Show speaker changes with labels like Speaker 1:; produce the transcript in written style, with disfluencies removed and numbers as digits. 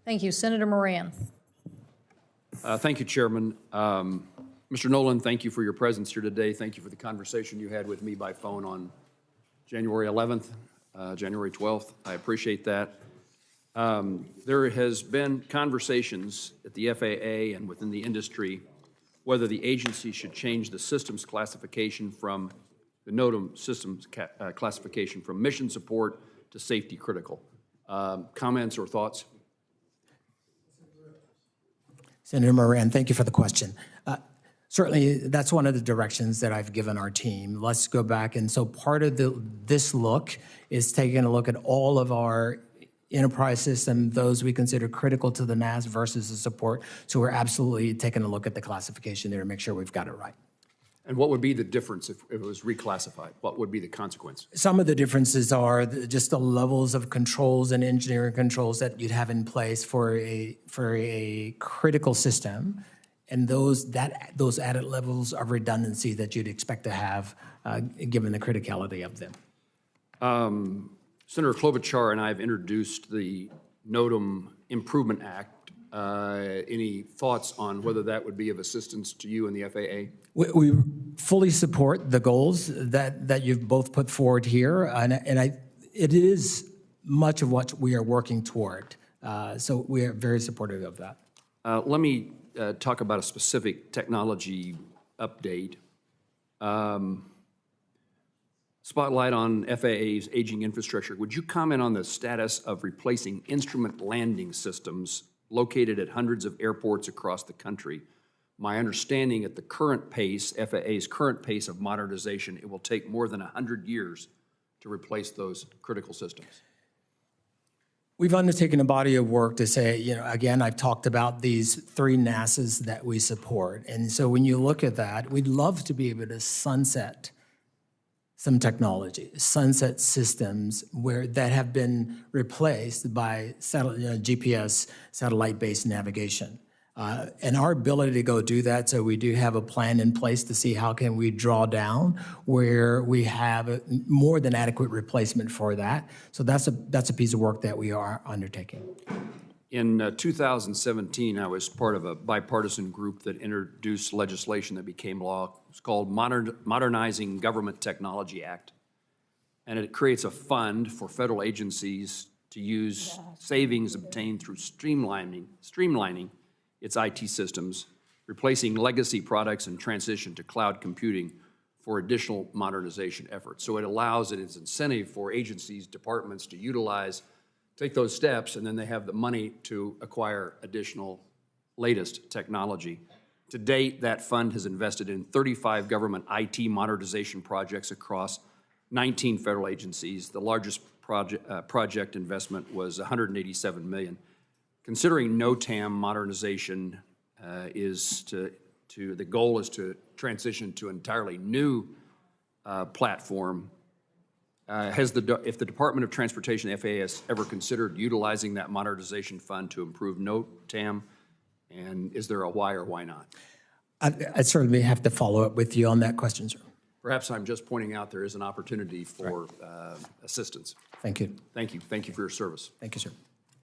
Speaker 1: Thank you. Senator Moran.
Speaker 2: Thank you, Chairman. Mr. Nolen, thank you for your presence here today. Thank you for the conversation you had with me by phone on January 11th, January 12th. I appreciate that. There has been conversations at the FAA and within the industry whether the agency should change the systems classification from the NOTAM systems classification from mission support to safety critical. Comments or thoughts?
Speaker 3: Senator Moran, thank you for the question. Certainly, that's one of the directions that I've given our team. Let's go back, and so part of this look is taking a look at all of our enterprise system, those we consider critical to the NAS versus the support. So we're absolutely taking a look at the classification there to make sure we've got it right.
Speaker 2: And what would be the difference if it was reclassified? What would be the consequence?
Speaker 3: Some of the differences are just the levels of controls and engineering controls that you'd have in place for a critical system, and those added levels of redundancy that you'd expect to have given the criticality of them.
Speaker 2: Senator Klobuchar and I have introduced the NOTAM Improvement Act. Any thoughts on whether that would be of assistance to you and the FAA?
Speaker 3: We fully support the goals that you've both put forward here, and it is much of what we are working toward. So we are very supportive of that.
Speaker 2: Let me talk about a specific technology update. Spotlight on FAA's aging infrastructure. Would you comment on the status of replacing instrument landing systems located at hundreds of airports across the country? My understanding at the current pace, FAA's current pace of modernization, it will take more than 100 years to replace those critical systems.
Speaker 3: We've undertaken a body of work to say, again, I've talked about these 3 NASAs that we support. And so when you look at that, we'd love to be able to sunset some technology, sunset systems that have been replaced by GPS, satellite-based navigation. And our ability to go do that, so we do have a plan in place to see how can we draw down where we have more than adequate replacement for that. So that's a piece of work that we are undertaking.
Speaker 2: In 2017, I was part of a bipartisan group that introduced legislation that became law. It's called Modernizing Government Technology Act. And it creates a fund for federal agencies to use savings obtained through streamlining its IT systems, replacing legacy products and transition to cloud computing for additional modernization efforts. So it allows its incentive for agencies, departments to take those steps, and then they have the money to acquire additional latest technology. To date, that fund has invested in 35 government IT modernization projects across 19 federal agencies. The largest project investment was $187 million. Considering NOTAM modernization the goal is to transition to an entirely new platform. If the Department of Transportation, the FAA, has ever considered utilizing that modernization fund to improve NOTAM, and is there a why or why not?
Speaker 3: I'd certainly have to follow up with you on that question, sir.
Speaker 2: Perhaps I'm just pointing out there is an opportunity for assistance.
Speaker 3: Thank you.
Speaker 2: Thank you. Thank you for your service.
Speaker 3: Thank you, sir.